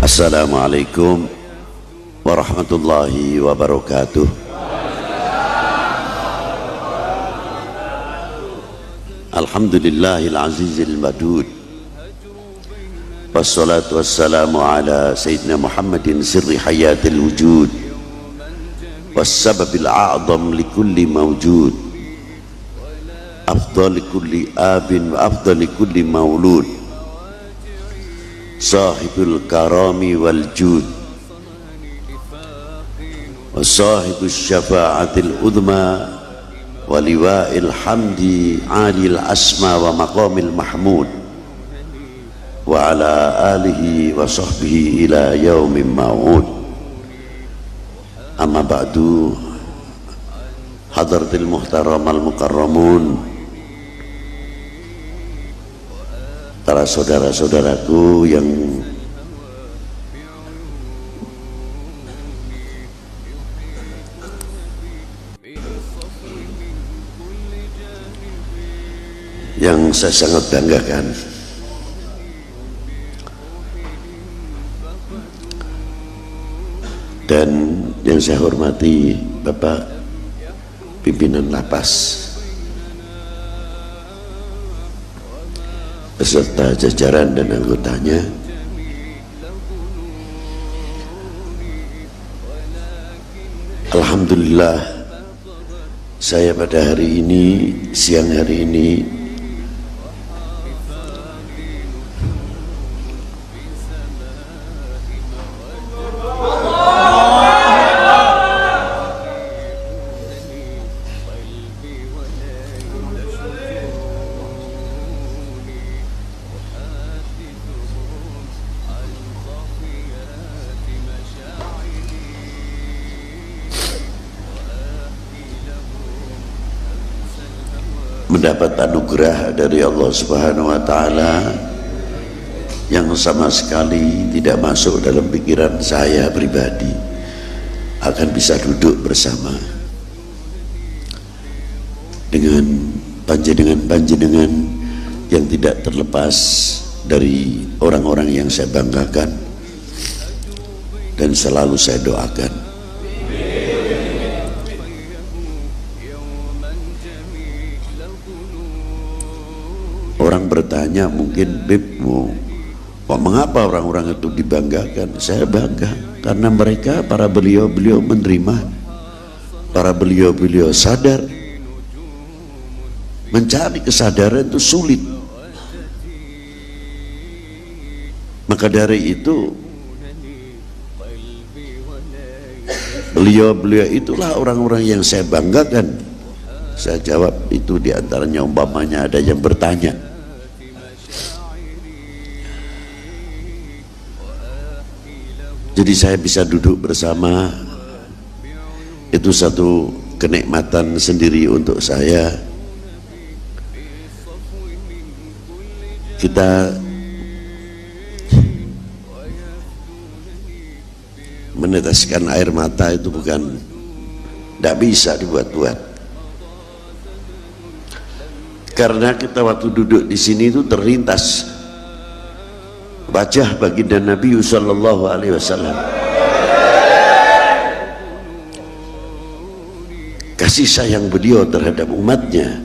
Assalamualaikum warahmatullahi wabarakatuh. Alhamdulillahil azizil madud, wassalatu wassalamu ala sayyidina Muhammadin sirri hayatil wujud, wassababil a'zam likulli mawjud, afdal kulli abin wa afdal kulli maulud, sahibul karami wal jud, wa sahibus syafa'atil udma wa liwa'il hamdi alil asma wa maqamil mahmud, wa ala alihi wa sahbihi ila yaumin ma'ud. Amma ba'du, hadratil muhtaramal mukarramun, para saudara-saudaraku yang saya sangat banggakan, dan yang saya hormati Bapak Pimpinan Lapas beserta jajaran dan anggotanya. Alhamdulillah, saya pada hari ini, siang hari ini, mendapat anugerah dari Allah Subhanahu wa Ta'ala yang sama sekali tidak masuk dalam pikiran saya pribadi akan bisa duduk bersama dengan panjenengan yang tidak terlepas dari orang-orang yang saya banggakan dan selalu saya doakan. Orang bertanya mungkin, Bib, mengapa orang-orang itu dibanggakan? Saya bangga karena mereka, para beliau-beliau menerima, para beliau-beliau sadar. Mencari kesadaran itu sulit. Maka dari itu beliau-beliau itulah orang-orang yang saya banggakan. Saya jawab itu diantaranya umpamanya ada yang bertanya, jadi saya bisa duduk bersama, itu satu kenikmatan sendiri untuk saya. Kita meneteskan air mata itu bukan, tidak bisa dibuat-buat. Karena kita waktu duduk di sini itu terlintas wajah baginda Nabi sallallahu alaihi wasallam, kasih sayang beliau terhadap umatnya,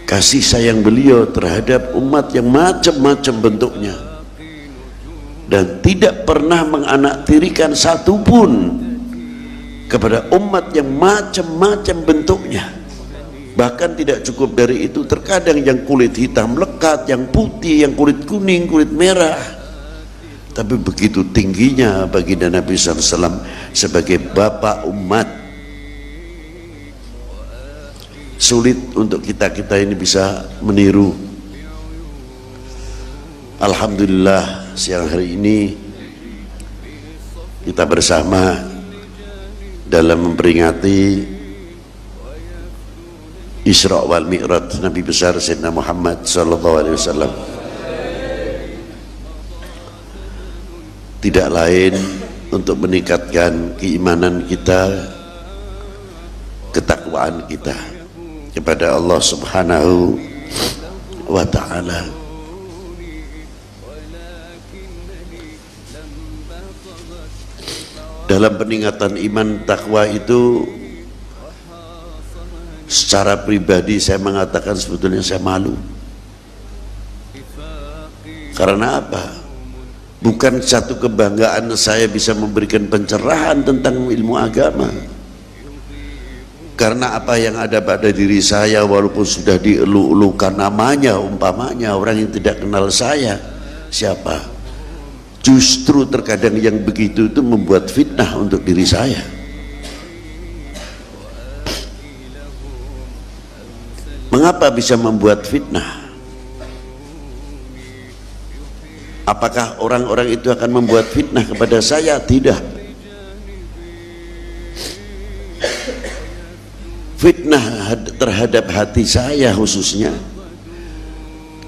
kasih sayang beliau terhadap umat yang macam-macam bentuknya, dan tidak pernah menganaktirikan satupun kepada umat yang macam-macam bentuknya. Bahkan tidak cukup dari itu, terkadang yang kulit hitam lekat, yang putih, yang kulit kuning, kulit merah. Tapi begitu tingginya baginda Nabi SAW sebagai bapak umat, sulit untuk kita ini bisa meniru. Alhamdulillah, siang hari ini kita bersama dalam memperingati Isra wal Mi'raj Nabi besar Sayyidina Muhammad sallallahu alaihi wasallam. Tidak lain untuk meningkatkan keimanan kita, ketakwaan kita kepada Allah Subhanahu wa ta'ala. Dalam peningkatan iman takwa itu, secara pribadi saya mengatakan sebetulnya saya malu. Karena apa? Bukan satu kebanggaan saya bisa memberikan pencerahan tentang ilmu agama, karena apa yang ada pada diri saya walaupun sudah dielu-elukan namanya, umpamanya orang yang tidak kenal saya siapa, justru terkadang yang begitu itu membuat fitnah untuk diri saya. Mengapa bisa membuat fitnah? Apakah orang-orang itu akan membuat fitnah kepada saya? Tidak. Fitnah terhadap hati saya khususnya,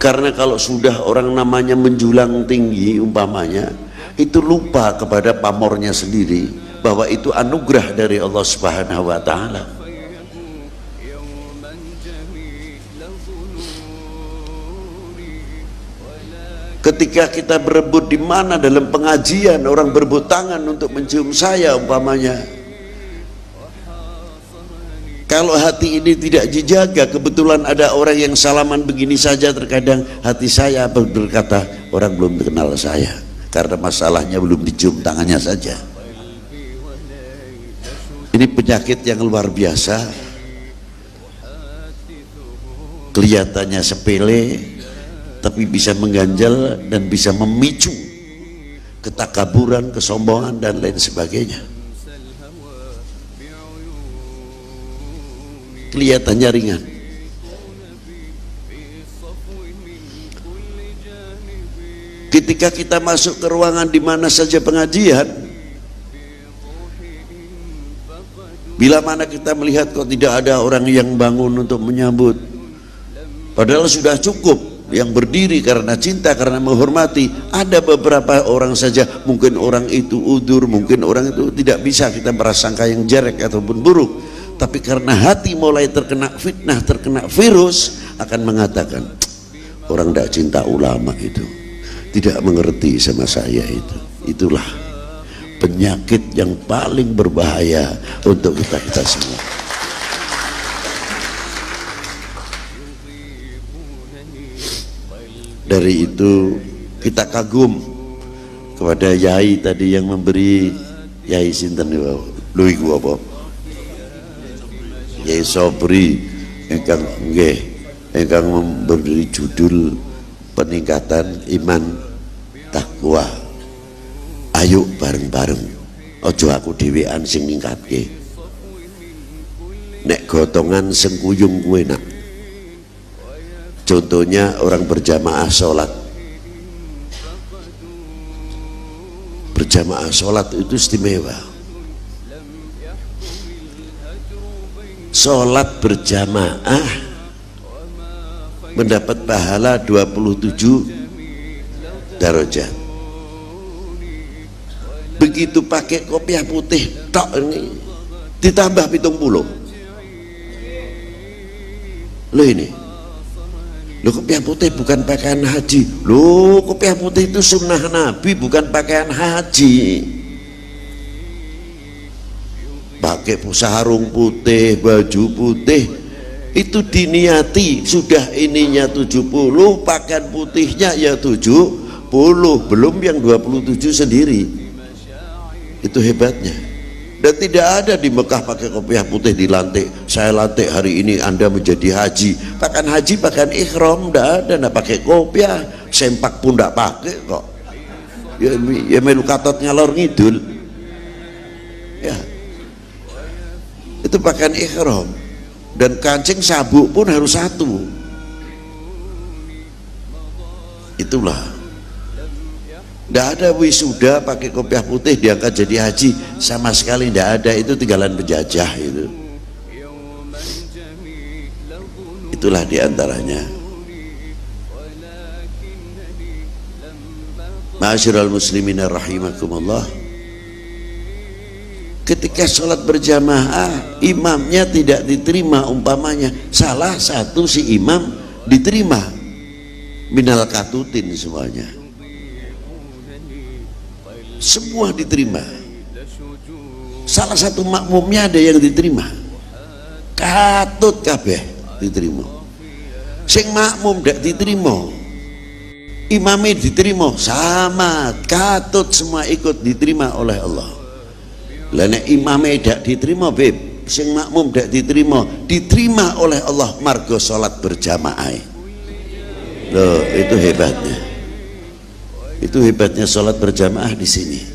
karena kalau sudah orang namanya menjulang tinggi umpamanya, itu lupa kepada pamornya sendiri bahwa itu anugerah dari Allah Subhanahu wa Ta'ala. Ketika kita berebut di mana dalam pengajian, orang berebut tangan untuk mencium saya umpamanya, kalau hati ini tidak dijaga, kebetulan ada orang yang salaman begini saja, terkadang hati saya berkata orang belum kenal saya, karena masalahnya belum dicium tangannya saja. Ini penyakit yang luar biasa, kelihatannya sepele tapi bisa mengganjal dan bisa memicu ketakaburan, kesombongan dan lain sebagainya. Kelihatannya ringan, ketika kita masuk ke ruangan di mana saja pengajian, bila mana kita melihat kok tidak ada orang yang bangun untuk menyambut, padahal sudah cukup yang berdiri karena cinta, karena menghormati. Ada beberapa orang saja, mungkin orang itu udur, mungkin orang itu tidak bisa kita prasangka yang jelek ataupun buruk, tapi karena hati mulai terkena fitnah, terkena virus, akan mengatakan orang tidak cinta ulama itu, tidak mengerti sama saya itu. Itulah penyakit yang paling berbahaya untuk kita semua. Dari itu kita kagum kepada Yai tadi yang memberi, Yai sinten lho iku apa? Yai Sobri ingkang memberi judul peningkatan iman takwa. Ayo bareng-bareng, ojo aku dhewean sing ningkatke. Nek gotongan sengkuyung kuwe nak. Contohnya orang berjamaah sholat. Berjamaah sholat itu istimewa. Sholat berjamaah mendapat pahala 27 darajat. Begitu pakai kopiah putih tok ini ditambah 70. Loh ini, loh kopiah putih bukan pakaian haji. Loh kopiah putih itu sunnah Nabi, bukan pakaian haji. Pakai sarung putih, baju putih itu diniati, sudah ininya 70, pakaian putihnya ya 70, belum yang 27 sendiri. Itu hebatnya. Dan tidak ada di Mekah pakai kopiah putih dilantik, saya lantik hari ini Anda menjadi haji. Pakaian haji, pakaian ikhram, tidak ada. Tidak pakai kopiah, sempak pun tidak pakai kok. Ya melu katot ngalor ngidul. Ya, itu pakaian ikhram. Dan kancing sabuk pun harus satu. Itulah. Tidak ada wisuda pakai kopiah putih diangkat jadi haji, sama sekali tidak ada. Itu tinggalan penjajah itu. Itulah diantaranya. Ma'asyiral muslimin rahimakumullah, ketika sholat berjamaah imamnya tidak diterima, umpamanya salah satu si imam diterima, minal katutin semuanya. semua diterima. Salah satu makmumnya ada yang diterima, katut kabeh diterima. Sing makmum ndak diterima, imamnya diterima, sama katut semua ikut diterima oleh Allah. Lah nek imamnya ndak diterima beb, sing makmum ndak diterima, diterima oleh Allah margo salat berjamaah. Loh, itu hebatnya. Itu hebatnya salat berjamaah di sini.